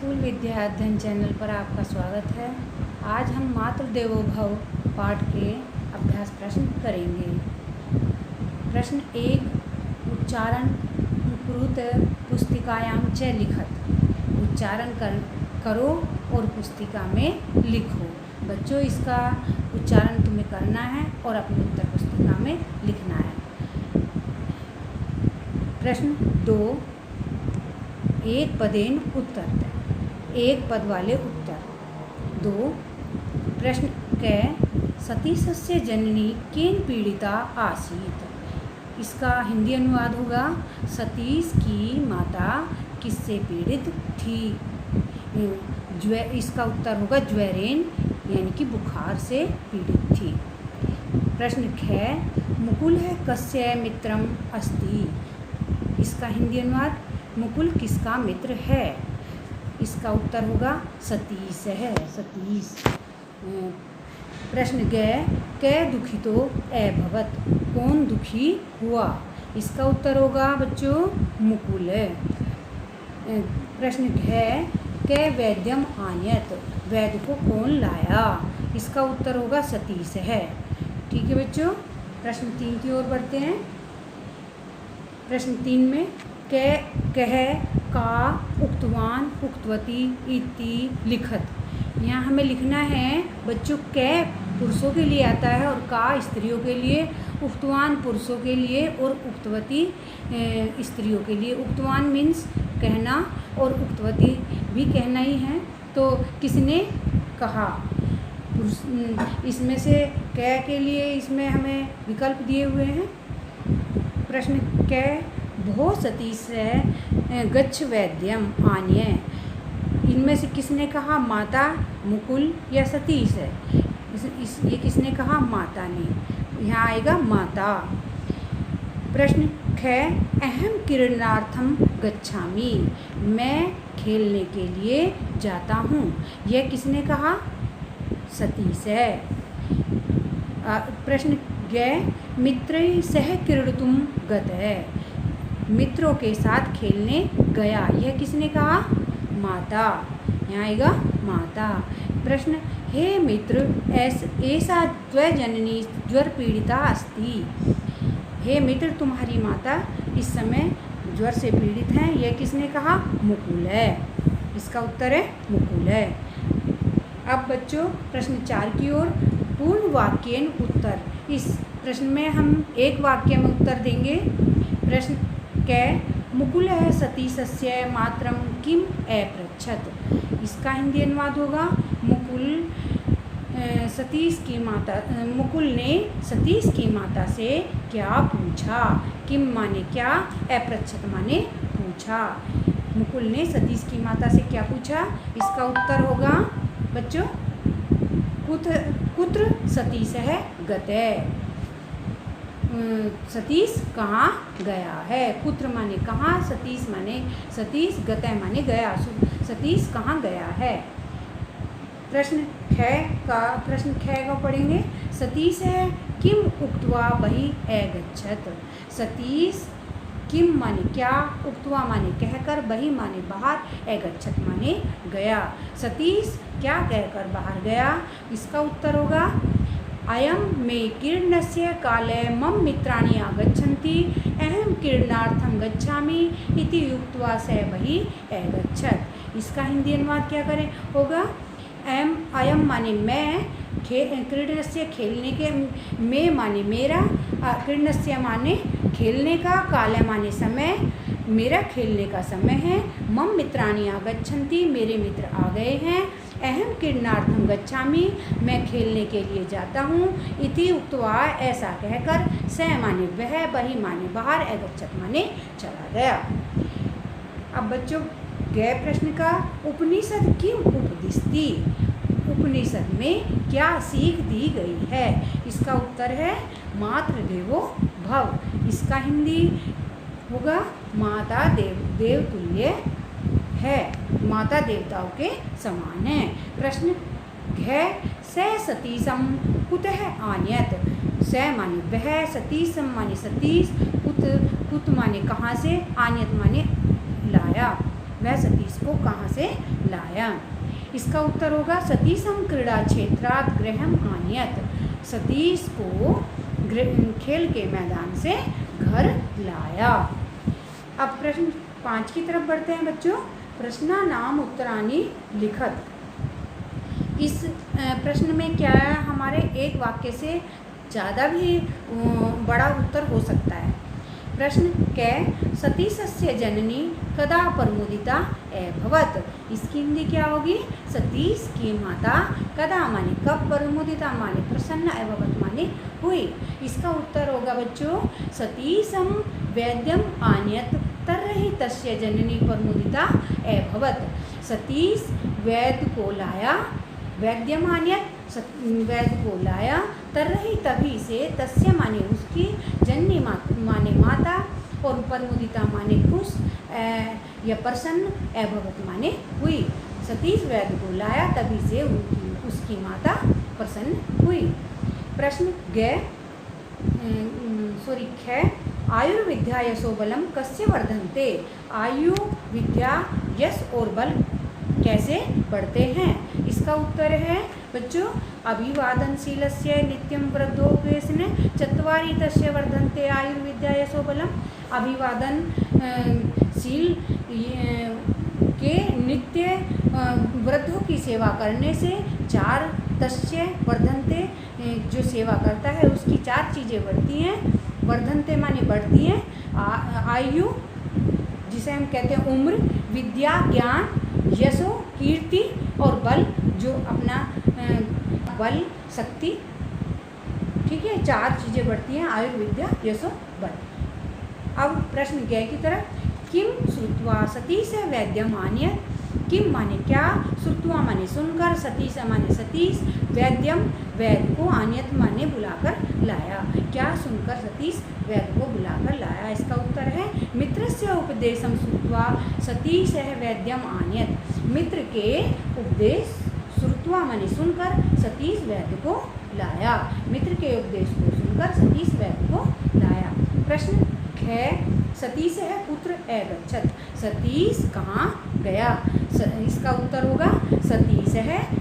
School विद्या अध्ययन channel पर आपका स्वागत है। आज हम मातृ देवो भव पाठ के अभ्यास प्रश्न करेंगे। प्रश्न 1, उच्चारण कुरुत पुस्तिकायां च लिखत। उच्चारण करो और पुस्तिका में लिखो। बच्चों, इसका उच्चारण तुम्हें करना है और अपनी उत्तर पुस्तिका में लिखना है। प्रश्न 2, एक पदेन उत्तर, एक पद वाले उत्तर। 2, प्रश्न कै सतीशस्य जननी केन पीड़िता आसीत। इसका हिंदी अनुवाद होगा सतीश की माता किससे पीड़ित थी। इसका उत्तर होगा ज्वरेन, यानी कि बुखार से पीड़ित थी। प्रश्न ख मुकुल है कस्य मित्रम अस्ति। इसका हिंदी अनुवाद मुकुल किसका मित्र है। इसका उत्तर होगा सतीश है, सतीश। प्रश्न ग कै दुखितो अभवत। कौन दुखी हुआ। इसका उत्तर होगा बच्चों मुकुल। प्रश्न घ कै वैद्यम आनयत। वैद्य को कौन लाया। इसका उत्तर होगा सतीश है। ठीक है बच्चों, प्रश्न 3 की ओर बढ़ते हैं। प्रश्न 3 में कह का उक्तवान उक्तवती इति लिखत। यहाँ हमें लिखना है बच्चों कै पुरुषों के लिए आता है और का स्त्रियों के लिए, उक्तवान पुरुषों के लिए और उक्तवती स्त्रियों के लिए। उक्तवान मीन्स कहना और उक्तवती भी कहना ही है। तो किसने कहा, इसमें से कै के लिए इसमें हमें विकल्प दिए हुए हैं। प्रश्न कै भो सतीश गच्छ वैद्यम आन्य। इनमें से किसने कहा, माता, मुकुल या सतीश है। ये किसने कहा, माता ने। यहाँ आएगा माता। प्रश्न ख अहम क्रीडनार्थम गच्छामि। मैं खेलने के लिए जाता हूँ। यह किसने कहा, सतीश है। प्रश्न ग मित्रैः सह क्रीडितुं गतः। मित्रों के साथ खेलने गया। यह किसने कहा, माता। यहाँ आएगा माता। प्रश्न हे मित्र ऐसा त्वजननी ज्वर पीड़िता अस्ति। हे मित्र, तुम्हारी माता इस समय ज्वर से पीड़ित हैं। यह किसने कहा, मुकुल है। इसका उत्तर है मुकुल है। अब बच्चों प्रश्न 4 की ओर। पूर्ण वाक्येन उत्तर। इस प्रश्न में हम एक वाक्य में उत्तर देंगे। प्रश्न कै मुकुल है सतीशस्य मातरम किम अपृच्छत। इसका हिंदी अनुवाद होगा मुकुल ने सतीश की माता से क्या पूछा। किम माने क्या, अपृच्छत माने पूछा। मुकुल ने सतीश की माता से क्या पूछा। इसका उत्तर होगा बच्चों कुत्र सतीश है गते। सतीश कहाँ गया है। कुत्र माने कहाँ, सतीश माने सतीश, गतः माने गया। सतीश कहाँ गया है। प्रश्न ख का पढ़ेंगे। सतीश है किम उक्त्वा बहि अगच्छत। सतीश किम माने क्या, उक्त्वा माने कहकर, बहि माने बाहर, अगच्छत माने गया। सतीश क्या कहकर बाहर गया। इसका उत्तर होगा अयं मे क्रीडनस्य काले मम मित्राणि आगच्छन्ति अहं क्रीडनार्थं गच्छामि इति उक्त्वा सः बहिः अगच्छत्। इसका हिंदी अनुवाद क्या करें होगा अयं माने मैं, क्रीडनस्य खेलने के, मे माने मेरा, क्रीडनस्य माने खेलने का, काले माने समय, मेरा खेलने का समय है। मम मित्राणि आगच्छन्ति, मेरे मित्र आ गए हैं। अहम क्रीडनार्थम गच्छामि, मैं खेलने के लिए जाता हूँ। इति उक्त्वा ऐसा कहकर, स माने वह, बहि माने बाहर, अगच्छत माने चला गया। अब बच्चों गए प्रश्न का उपनिषद किम उपदिशति। उपनिषद में क्या सीख दी गई है। इसका उत्तर है मातृ देवो भव। इसका हिंदी होगा माता देवतुल्य है, माता देवताओं के समान है। प्रश्न घ स सतीशम कुतः आनयत। स माने वह, सतीशम माने सतीश, कुत माने कहाँ से, आनयत माने लाया। वह सतीश को कहाँ से लाया। इसका उत्तर होगा सतीशम क्रीड़ा क्षेत्रात् गृहम आनयत। सतीश को खेल के मैदान से घर लाया। अब प्रश्न 5 की तरफ बढ़ते हैं बच्चों। प्रश्ना नाम उत्तरानी लिखत। इस प्रश्न में क्या है, हमारे एक वाक्य से ज़्यादा भी बड़ा उत्तर हो सकता है। प्रश्न कै सतीशस्य जननी कदा प्रमुदिता अभवत। इसकी हिंदी क्या होगी, सतीश की माता कदा माने कब, प्रमुदिता माने प्रसन्न, अभवत माने हुई। इसका उत्तर होगा बच्चों सतीशम वैद्यम आनयत तर्हि तस्य जननी प्रमुदिता अभवत। सतीश वैद्य को लाया, वैद्यम आनयत वैद्य को लाया, तर्हि तभी से, तस्य माने उसकी, जननी माने माता, और प्रमुदिता माने खुश या प्रसन्न, अभवत माने हुई। सतीश वैद्य को लाया तभी से उसकी माता प्रसन्न हुई। प्रश्न ख आयुर्विद्या यशो बलम कस्य वर्धन्ते। आयु विद्या यश और बल कैसे बढ़ते हैं। इसका उत्तर है बच्चों अभिवादनशीलस्य नित्यं वृद्धोपवेशने चत्वारि तस्य वर्धन्ते आयुर्विद्या यशो बलम। अभिवादनशील के नित्य वृद्धों की सेवा करने से 4 तस्य वर्धन्ते, जो सेवा करता है उसकी 4 चीज़ें बढ़ती हैं। वर्धन्ते माने बढ़ती हैं। आयु जिसे हम कहते हैं उम्र, विद्या ज्ञान, यशो कीर्ति, और बल जो अपना बल शक्ति, ठीक है, 4 चीज़ें बढ़ती हैं आयुर्विद्या यशो बल। अब प्रश्न ग की तरफ। किम श्रुत्वा सतीश वैद्यम आनयत। किम माने क्या, श्रुत्वा माने सुनकर, सतीश माने सतीश, वैद्यम वैद्य को, आनयत माने बुलाकर लाया। क्या सुनकर सतीश वैद्य को बुलाकर लाया। इसका उत्तर है मित्रस्य उपदेशम श्रुत्वा सतीश वैद्यम आनयत। मित्र के उपदेश श्रुत्वा माने सुनकर सतीश वैद्य को लाया। मित्र के उपदेश को सुनकर सतीश वैद्य को लाया। प्रश्न ख सतीश पुत्र अगच्छत। सतीश कहाँ गया। इसका उत्तर होगा सतीश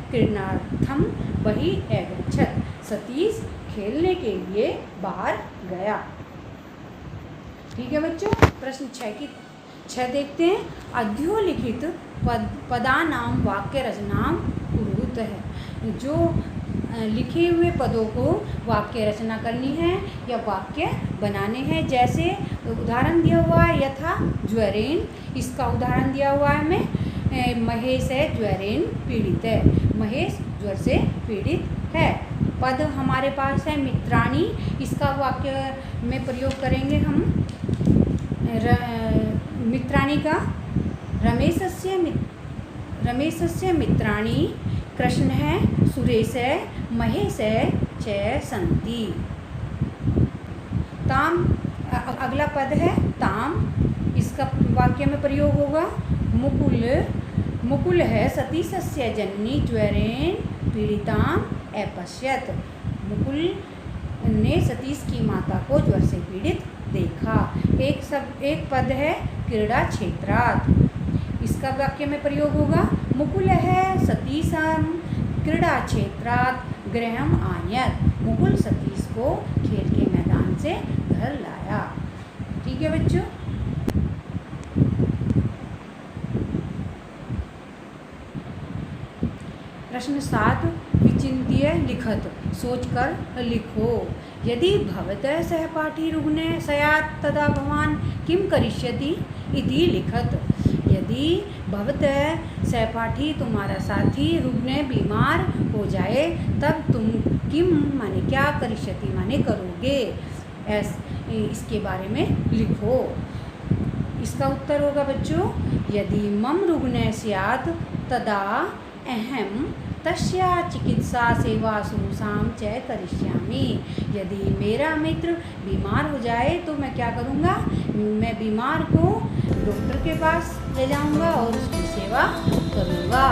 क्रीडनार्थम वही अगच्छत। सतीश खेलने के लिए बाहर गया। ठीक है बच्चों। प्रश्न 6 देखते हैं। अध्योलिखित पदानाम वाक्य रचनाम कुरुत है। जो लिखे हुए पदों को वाक्य रचना करनी है या वाक्य बनाने हैं। जैसे उदाहरण दिया हुआ है यथा ज्वरेन। इसका उदाहरण दिया हुआ है में महेश ज्वरेन पीड़ित है। महेश ज्वर से पीड़ित है। पद हमारे पास है मित्राणी। इसका वाक्य में प्रयोग करेंगे हम मित्राणी का। रमेशस्य मित्राणी कृष्ण है, सुरेश है, महेश है, च सन्ति। ताम अगला पद है ताम। इसका वाक्य में प्रयोग होगा मुकुल है सतीशस्य जननी ज्वरेन पीड़िताम अपश्यत। मुकुल ने सतीश की माता को ज्वर से पीड़ित देखा। एक पद है क्रीड़ा क्षेत्रात्। इसका वाक्य में प्रयोग होगा मुकुल है सतीशम क्रीड़ा क्षेत्रात् गृहम आनयत। मुकुल सतीश को खेल के मैदान से घर लाया। ठीक है बच्चों। प्रश्न 7 विचिन्त्य लिखत। सोचकर लिखो। यदि भवतः सहपाठी रुग्णे स्यात् तदा भवान् किं करिष्यति इति लिखत। यदि भवतः सहपाठी तुम्हारा साथी रुग्णे बीमार हो जाए तब तुम किम माने क्या, करिष्यति माने करोगे, इसके बारे में लिखो। इसका उत्तर होगा बच्चों यदि मम रुग्णे स्यात् तदा अहम तस्या चिकित्सा सेवा शुश्रूषां च करिष्यामि। यदि मेरा मित्र बीमार हो जाए तो मैं क्या करूँगा, मैं बीमार को डॉक्टर के पास ले जाऊँगा और उसकी सेवा करूँगा।